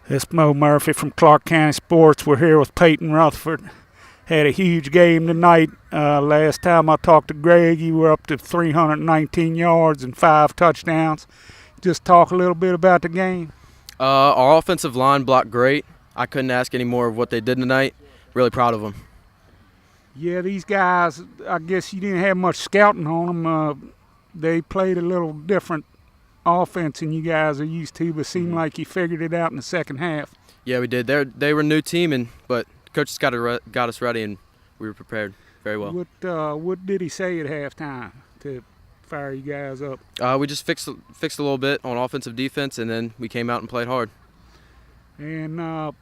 It's Moe Murphy from Clarke County Sports. We're here with Peyton Rutherford. Had a huge game tonight. Last time I talked to Greg, you were up to 319 yards and 5 touchdowns. Just talk a little bit about the game. Our offensive line blocked great. I couldn't ask any more of what they did tonight. Really proud of them. Yeah, these guys, I guess you didn't have much scouting on them. They played a little different offense than you guys are used to, but seemed like you figured it out in the second half. Yeah, we did. They were a new team, but coach got us ready, and we were prepared very well. What did he say at halftime to fire you guys up? We just fixed a little bit on offensive defense, and then we came out and played hard. And how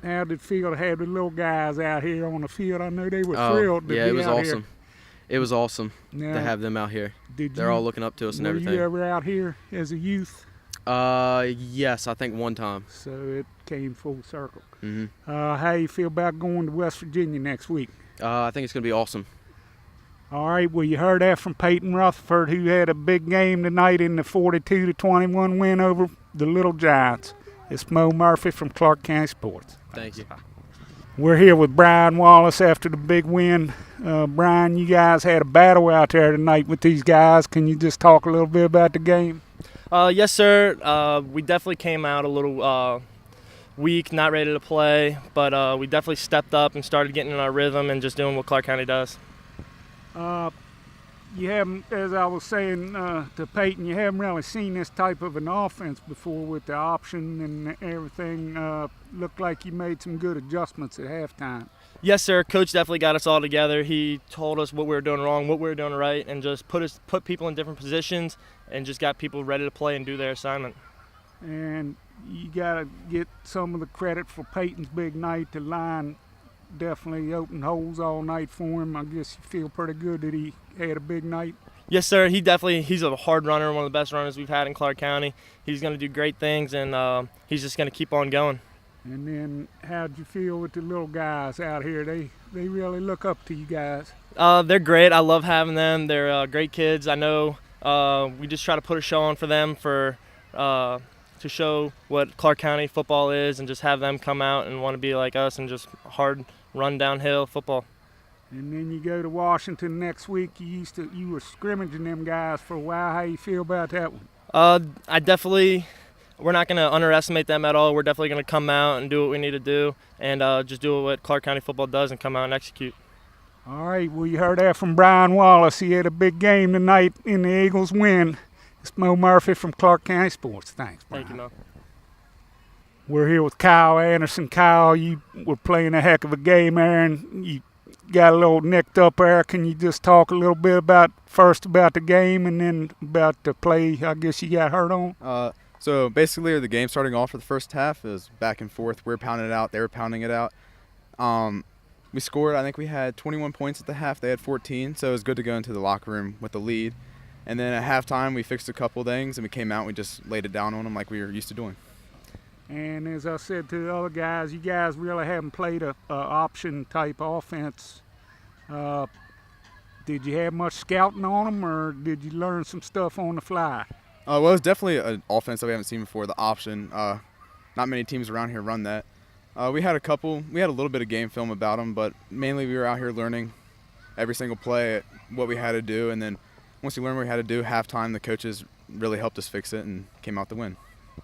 did it feel to have the little guys out here on the field? I know they were thrilled to be out here. Yeah, it was awesome. It was awesome to have them out here. They're all looking up to us and everything. Were you ever out here as a youth? Yes, I think one time. So it came full circle. Mm-hmm. How you feel about going to West Virginia next week? I think it's going to be awesome. All right, well, you heard that from Peyton Rutherford, who had a big game tonight in the 42-21 win over the Little Giants. It's Moe Murphy from Clarke County Sports. Thank you. We're here with Bryan Wallace after the big win. Bryan, you guys had a battle out there tonight with these guys. Can you just talk a little bit about the game? Yes, sir. We definitely came out a little weak, not ready to play, but we definitely stepped up and started getting in our rhythm and just doing what Clarke County does. You haven't, as I was saying to Peyton, you haven't really seen this type of an offense before with the option and everything. Looked like you made some good adjustments at halftime. Yes, sir. Coach definitely got us all together. He told us what we were doing wrong, what we were doing right, and just put people in different positions and just got people ready to play and do their assignment. And you got to get some of the credit for Peyton's big night. The line definitely opened holes all night for him. I guess you feel pretty good that he had a big night. Yes, sir. He's a hard runner, one of the best runners we've had in Clarke County. He's going to do great things, and he's just going to keep on going. And then how'd you feel with the little guys out here? They really look up to you guys. They're great. I love having them. They're great kids. I know we just try to put a show on for them to show what Clarke County football is and just have them come out and want to be like us and just hard run downhill football. And then you go to Washington next week. You were scrimmaging them guys for a while. How you feel about that one? We're not going to underestimate them at all. We're definitely going to come out and do what we need to do and just do what Clarke County football does and come out and execute. All right, well, you heard that from Bryan Wallace. He had a big game tonight in the Eagles win. It's Moe Murphy from Clarke County Sports. Thanks, Bryan. Thank you, Mo. We're here with Kyle Anderson. Kyle, you were playing a heck of a game there, and you got a little nicked up there. Can you just talk a little bit about the game and then about the play I guess you got hurt on? So basically the game starting off for the first half is back and forth. We were pounding it out. They were pounding it out. We scored. I think we had 21 points at the half. They had 14, so it was good to go into the locker room with the lead. And then at halftime, we fixed a couple things, and we came out and we just laid it down on them like we were used to doing. And as I said to the other guys, you guys really haven't played a option-type offense. Did you have much scouting on them, or did you learn some stuff on the fly? Well, it was definitely an offense that we haven't seen before, the option. Not many teams around here run that. We had a little bit of game film about them, but mainly we were out here learning every single play, what we had to do, and then once you learn what we had to do, halftime, the coaches really helped us fix it and came out the win.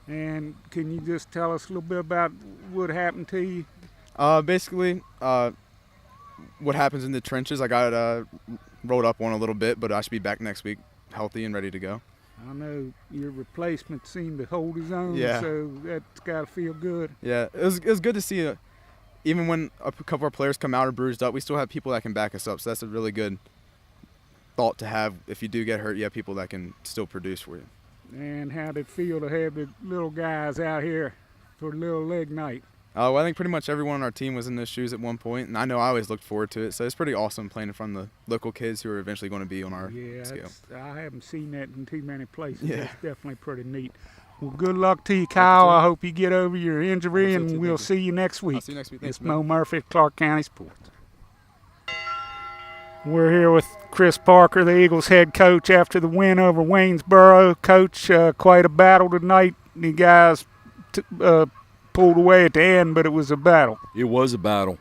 And can you just tell us a little bit about what happened to you? Basically, what happens in the trenches, I got rolled up on a little bit, but I should be back next week healthy and ready to go. I know your replacement seemed to hold his own, yeah. So that's got to feel good. Yeah, it was good to see. Even when a couple of our players come out or bruised up, we still have people that can back us up, so that's a really good thought to have. If you do get hurt, you have people that can still produce for you. And how did it feel to have the little guys out here for Little Leg Night? Well, I think pretty much everyone on our team was in those shoes at one point, and I know I always looked forward to it. So it's pretty awesome playing in front of the local kids who are eventually going to be on our scale. I haven't seen that in too many places. Yeah. It's definitely pretty neat. Well, good luck to you, Kyle. I hope you get over your injury, and we'll see you next week. I'll see you next week. Thanks, it's Moe Murphy, Clarke County Sports. We're here with Chris Parker, the Eagles head coach, after the win over Waynesboro. Coach, quite a battle tonight. You guys pulled away at the end, but it was a battle. It was a battle.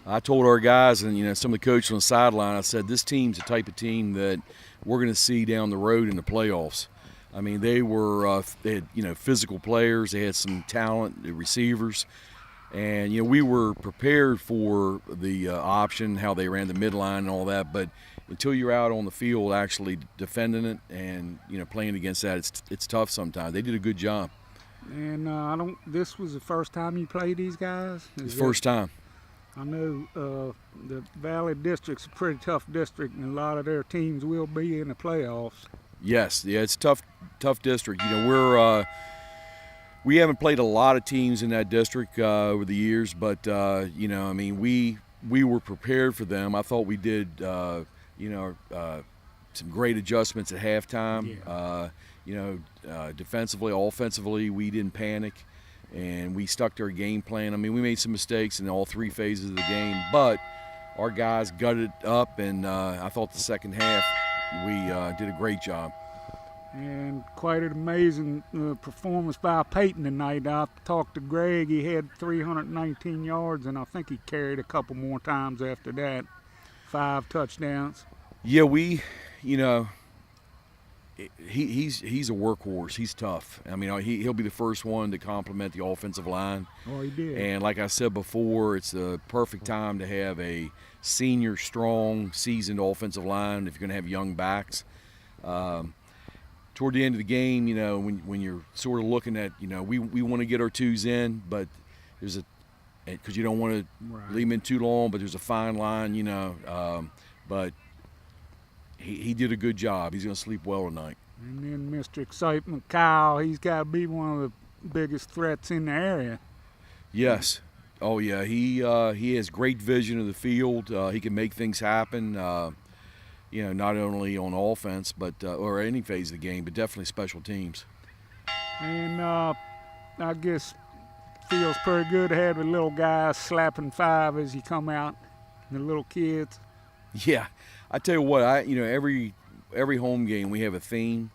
I told our guys and some of the coaches on the sideline, I said, this team's the type of team that we're going to see down the road in the playoffs. I mean, they had physical players, they had some talent, the receivers, and we were prepared for the option, how they ran the midline and all that, but until you're out on the field actually defending it and playing against that, it's tough sometimes. They did a good job. And this was the first time you played these guys? First time. I know the Valley District's a pretty tough district, and a lot of their teams will be in the playoffs. Yes, yeah, it's a tough district. We haven't played a lot of teams in that district over the years, but we were prepared for them. I thought we did some great adjustments at halftime. Yeah. Defensively, offensively, we didn't panic. And we stuck to our game plan. I mean, we made some mistakes in all three phases of the game, but our guys gutted it up, and I thought the second half we did a great job. And quite an amazing performance by Peyton tonight. I talked to Greg. He had 319 yards, and I think he carried a couple more times after that. 5 touchdowns. Yeah, he's a workhorse. He's tough. I mean, he'll be the first one to complement the offensive line. Oh, he did. And like I said before, it's the perfect time to have a senior, strong, seasoned offensive line if you're going to have young backs. Toward the end of the game, when you're sort of looking at, we want to get our twos in, but there's because you don't want to leave them in too long, but there's a fine line, but he did a good job. He's going to sleep well tonight. And then Mr. Excitement, Kyle, he's got to be one of the biggest threats in the area. Yes. Oh, yeah. He has great vision of the field. He can make things happen, not only on offense but or any phase of the game, but definitely special teams. And I guess feels pretty good to have the little guys slapping 5 as you come out, the little kids. Yeah. I tell you what, every home game we have a theme,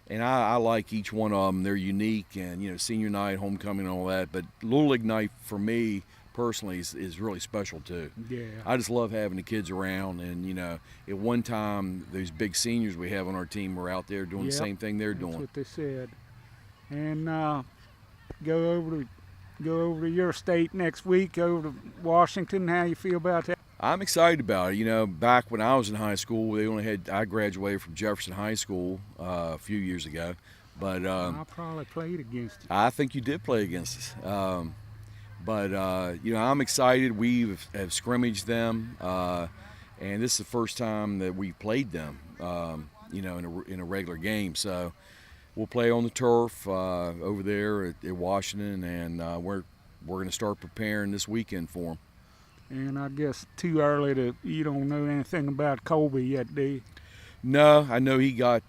and I like each one of them. They're unique, and senior night, homecoming, and all that. But Little League night for me personally is really special too. Yeah. I just love having the kids around, and at one time those big seniors we have on our team were out there doing the same thing they're doing. That's what they said. And go over to your state next week, over to Washington. How you feel about that? I'm excited about it. Back when I was in high school, I graduated from Jefferson High School a few years ago. But I probably played against you. I think you did play against us. But I'm excited. We have scrimmaged them, and this is the first time that we've played them, in a regular game. So we'll play on the turf over there at Washington, and we're going to start preparing this weekend for them. And I guess too early you don't know anything about Colby yet, do you? No, I know he got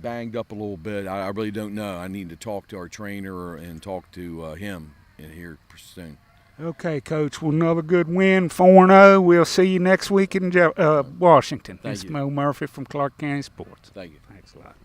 banged up a little bit. I really don't know. I need to talk to our trainer and talk to him in here soon. Okay, Coach. Well, another good win, 4-0. We'll see you next week in Washington. This is Moe Murphy from Clarke County Sports. Thank you. Thanks a lot.